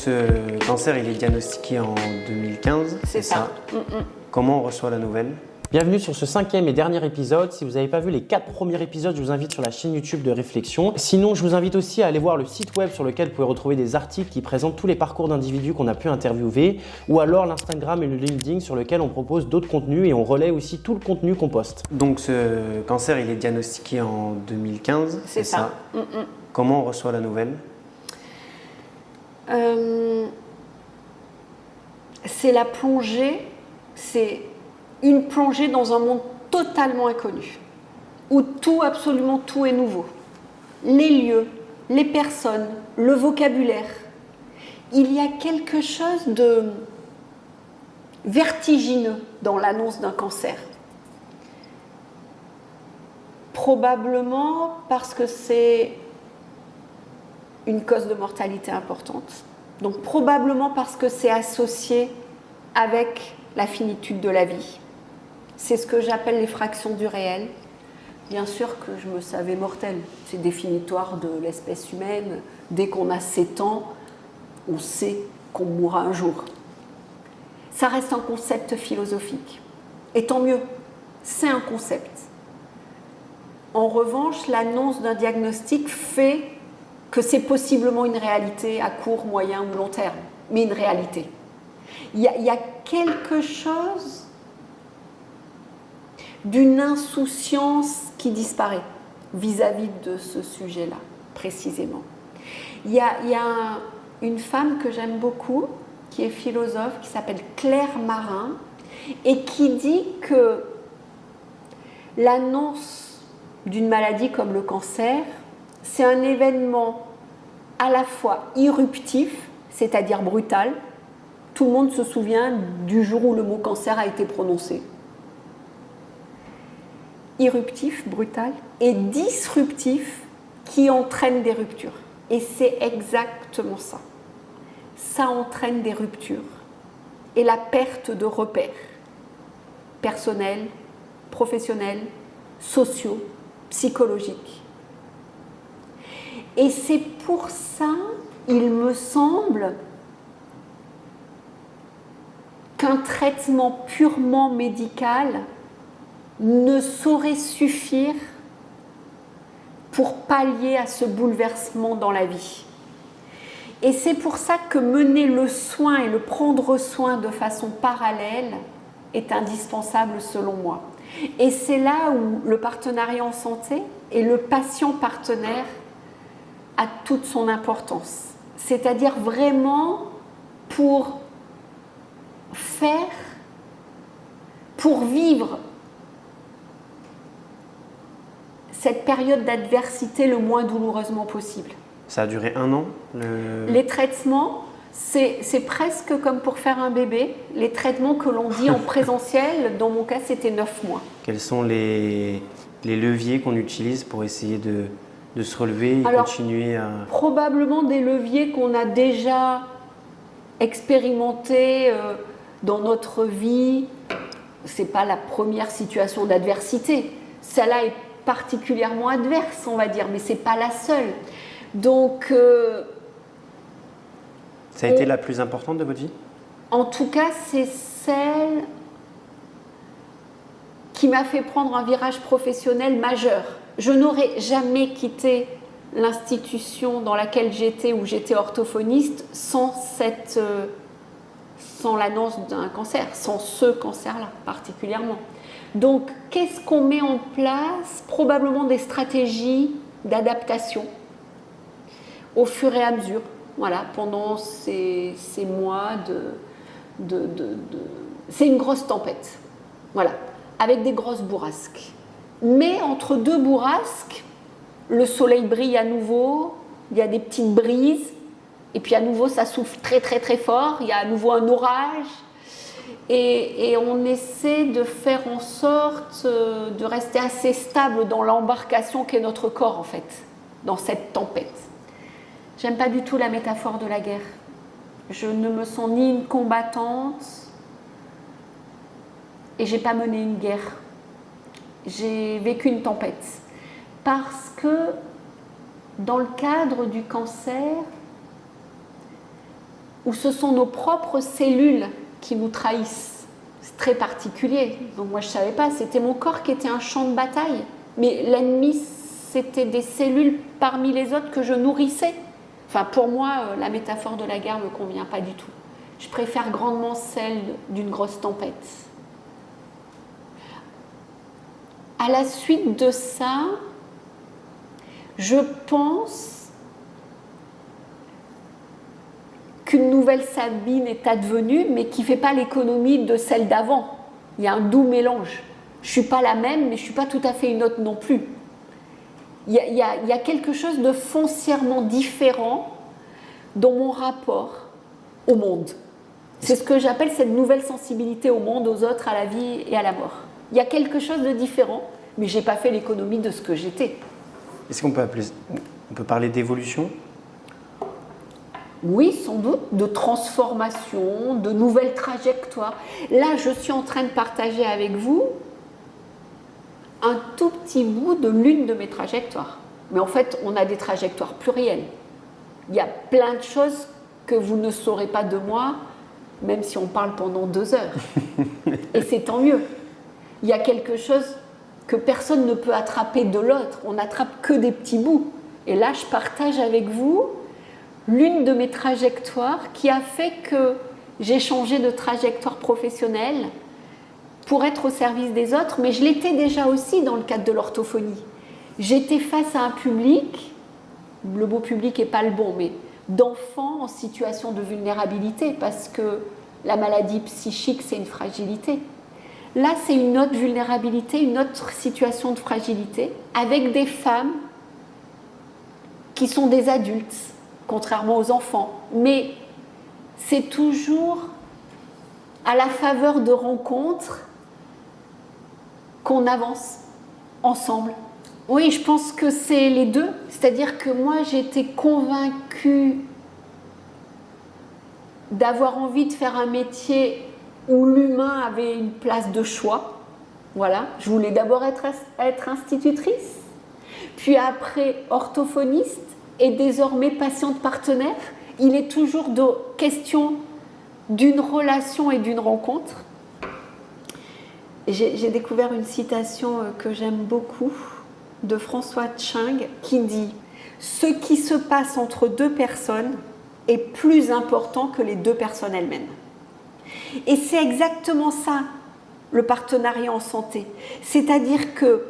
Donc ce cancer, il est diagnostiqué en 2015, c'est ça. Comment on reçoit la nouvelle? Bienvenue sur ce 5e et dernier épisode. Si vous n'avez pas vu les 4 premiers épisodes, je vous invite sur la chaîne YouTube de Réflexion. Sinon, je vous invite aussi à aller voir le site web sur lequel vous pouvez retrouver des articles qui présentent tous les parcours d'individus qu'on a pu interviewer, ou alors l'Instagram et le LinkedIn sur lequel on propose d'autres contenus et on relaie aussi tout le contenu qu'on poste. Donc ce cancer, il est diagnostiqué en 2015, c'est ça. Comment on reçoit la nouvelle? C'est la plongée, c'est une plongée dans un monde totalement inconnu, où tout, absolument tout est nouveau. Les lieux, les personnes, le vocabulaire. Il y a quelque chose de vertigineux dans l'annonce d'un cancer. Probablement parce que c'est une cause de mortalité importante. Donc probablement parce que c'est associé avec la finitude de la vie. C'est ce que j'appelle les fractions du réel. Bien sûr que je me savais mortelle. C'est définitoire de l'espèce humaine. Dès qu'on a 7 ans, on sait qu'on mourra un jour. Ça reste un concept philosophique. Et tant mieux, c'est un concept. En revanche, l'annonce d'un diagnostic fait que c'est possiblement une réalité à court, moyen ou long terme, mais une réalité. Il y a quelque chose d'une insouciance qui disparaît vis-à-vis de ce sujet-là, précisément. Il y a une femme que j'aime beaucoup, qui est philosophe, qui s'appelle Claire Marin, et qui dit que l'annonce d'une maladie comme le cancer, c'est un événement à la fois irruptif, c'est-à-dire brutal. Tout le monde se souvient du jour où le mot cancer a été prononcé. Irruptif, brutal, et disruptif, qui entraîne des ruptures. Et c'est exactement ça. Ça entraîne des ruptures et la perte de repères personnels, professionnels, sociaux, psychologiques. Et c'est pour ça, il me semble, qu'un traitement purement médical ne saurait suffire pour pallier à ce bouleversement dans la vie. Et c'est pour ça que mener le soin et le prendre soin de façon parallèle est indispensable selon moi. Et c'est là où le partenariat en santé et le patient partenaire a toute son importance. C'est-à-dire vraiment pour vivre cette période d'adversité le moins douloureusement possible. Ça a duré 1 an Les traitements, c'est presque comme pour faire un bébé. Les traitements que l'on dit en présentiel, dans mon cas, c'était 9 mois. Quels sont les leviers qu'on utilise pour essayer de se relever et continuer à... Probablement des leviers qu'on a déjà expérimentés dans notre vie. Ce n'est pas la première situation d'adversité. Celle-là est particulièrement adverse, on va dire, mais ce n'est pas la seule. Donc, ça a été la plus importante de votre vie? En tout cas, c'est celle qui m'a fait prendre un virage professionnel majeur. Je n'aurais jamais quitté l'institution dans laquelle j'étais, où j'étais orthophoniste, sans l'annonce d'un cancer, sans ce cancer-là particulièrement. Donc, qu'est-ce qu'on met en place? Probablement des stratégies d'adaptation au fur et à mesure, voilà, pendant ces mois c'est une grosse tempête, voilà, avec des grosses bourrasques. Mais entre deux bourrasques, le soleil brille à nouveau, il y a des petites brises, et puis à nouveau ça souffle très très très fort, il y a à nouveau un orage, et on essaie de faire en sorte de rester assez stable dans l'embarcation qu'est notre corps en fait, dans cette tempête. J'aime pas du tout la métaphore de la guerre. Je ne me sens ni une combattante et j'ai pas mené une guerre. J'ai vécu une tempête. Parce que dans le cadre du cancer, où ce sont nos propres cellules qui nous trahissent. C'est très particulier. Donc moi je ne savais pas, c'était mon corps qui était un champ de bataille. Mais l'ennemi, c'était des cellules parmi les autres que je nourrissais. Enfin, pour moi, la métaphore de la guerre ne me convient pas du tout. Je préfère grandement celle d'une grosse tempête. À la suite de ça, je pense qu'une nouvelle Sabine est advenue, mais qui ne fait pas l'économie de celle d'avant. Il y a un doux mélange. Je ne suis pas la même, mais je ne suis pas tout à fait une autre non plus. Il y a quelque chose de foncièrement différent dans mon rapport au monde. C'est ce que j'appelle cette nouvelle sensibilité au monde, aux autres, à la vie et à la mort. Il y a quelque chose de différent, mais je n'ai pas fait l'économie de ce que j'étais. Est-ce qu'on peut parler d'évolution ? Oui, sans doute, de transformation, de nouvelles trajectoires. Là, je suis en train de partager avec vous un tout petit bout de l'une de mes trajectoires. Mais en fait, on a des trajectoires plurielles. Il y a plein de choses que vous ne saurez pas de moi, même si on parle pendant 2 heures. Et c'est tant mieux. Il y a quelque chose que personne ne peut attraper de l'autre. On n'attrape que des petits bouts. Et là, je partage avec vous l'une de mes trajectoires qui a fait que j'ai changé de trajectoire professionnelle pour être au service des autres, mais je l'étais déjà aussi dans le cadre de l'orthophonie. J'étais face à un public, le mot public n'est pas le bon, mais d'enfants en situation de vulnérabilité, parce que la maladie psychique, c'est une fragilité. Là, c'est une autre vulnérabilité, une autre situation de fragilité, avec des femmes qui sont des adultes, contrairement aux enfants. Mais c'est toujours à la faveur de rencontres qu'on avance ensemble. Oui, je pense que c'est les deux. C'est-à-dire que moi, j'étais convaincue d'avoir envie de faire un métier où l'humain avait une place de choix. Voilà, je voulais d'abord être institutrice, puis après orthophoniste et désormais patiente partenaire. Il est toujours question d'une relation et d'une rencontre. J'ai découvert une citation que j'aime beaucoup de François Tching qui dit « Ce qui se passe entre 2 personnes est plus important que les 2 personnes elles-mêmes. » Et c'est exactement ça, le partenariat en santé. C'est-à-dire que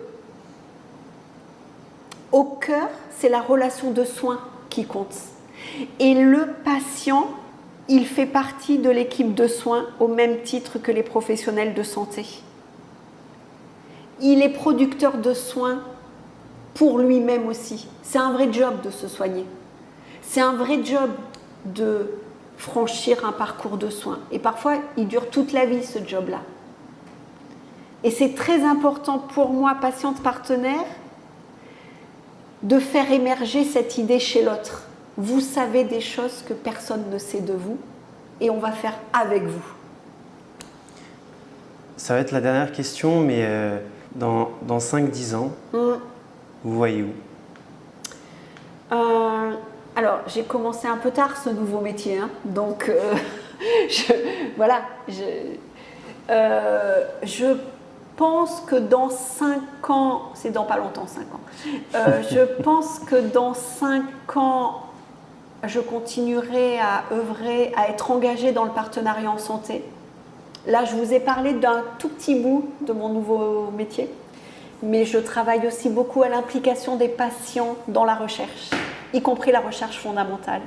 au cœur, c'est la relation de soins qui compte. Et le patient, il fait partie de l'équipe de soins au même titre que les professionnels de santé. Il est producteur de soins pour lui-même aussi. C'est un vrai job de se soigner. C'est un vrai job de franchir un parcours de soins. Et parfois, il dure toute la vie, ce job-là. Et c'est très important pour moi, patiente partenaire, de faire émerger cette idée chez l'autre. Vous savez des choses que personne ne sait de vous, et on va faire avec vous. Ça va être la dernière question, mais dans 5-10 ans, vous voyez où ? Alors, j'ai commencé un peu tard ce nouveau métier, hein, donc je pense que dans 5 ans, c'est dans pas longtemps 5 ans, je pense que dans 5 ans, je continuerai à œuvrer, à être engagée dans le partenariat en santé. Là, je vous ai parlé d'un tout petit bout de mon nouveau métier, mais je travaille aussi beaucoup à l'implication des patients dans la recherche, y compris la recherche fondamentale.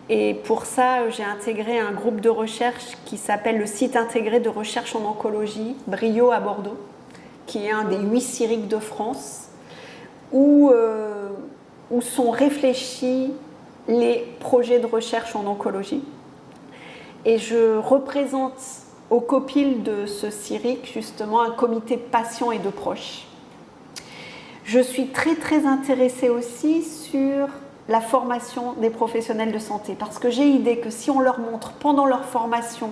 Et pour ça, j'ai intégré un groupe de recherche qui s'appelle le site intégré de recherche en oncologie, Brio à Bordeaux, qui est un des 8 CIRIC de France, où sont réfléchis les projets de recherche en oncologie. Et je représente au COPIL de ce CIRIC, justement, un comité de patients et de proches. Je suis très, très intéressée aussi sur la formation des professionnels de santé, parce que j'ai idée que si on leur montre pendant leur formation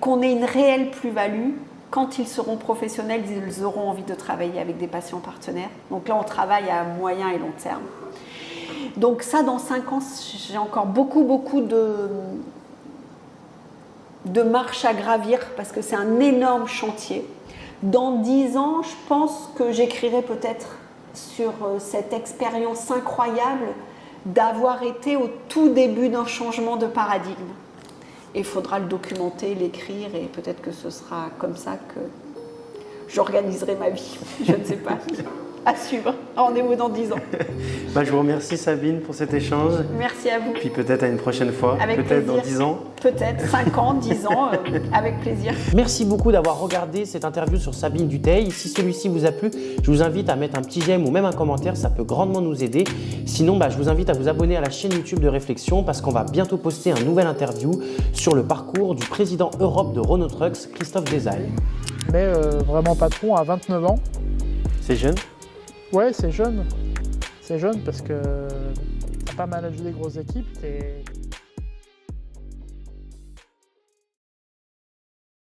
qu'on ait une réelle plus-value, quand ils seront professionnels, ils auront envie de travailler avec des patients partenaires. Donc là, on travaille à moyen et long terme. Donc ça, dans 5 ans, j'ai encore beaucoup de marche à gravir parce que c'est un énorme chantier. Dans 10 ans, je pense que j'écrirai peut-être sur cette expérience incroyable d'avoir été au tout début d'un changement de paradigme. Et il faudra le documenter, l'écrire, et peut-être que ce sera comme ça que j'organiserai ma vie. Je ne sais pas. À suivre. Rendez-vous dans 10 ans. Je vous remercie Sabine pour cet échange. Merci à vous. Puis peut-être à une prochaine fois. Avec peut-être plaisir. dans 10 ans. Peut-être 5 ans, 10 ans, avec plaisir. Merci beaucoup d'avoir regardé cette interview sur Sabine Dutheil. Si celui-ci vous a plu, je vous invite à mettre un petit j'aime ou même un commentaire, ça peut grandement nous aider. Sinon, je vous invite à vous abonner à la chaîne YouTube de Réflexion parce qu'on va bientôt poster un nouvel interview sur le parcours du président Europe de Renault Trucks, Christophe Desailles. Mais vraiment patron à 29 ans. C'est jeune? Ouais, c'est jeune. C'est jeune parce que t'as pas managé des grosses équipes,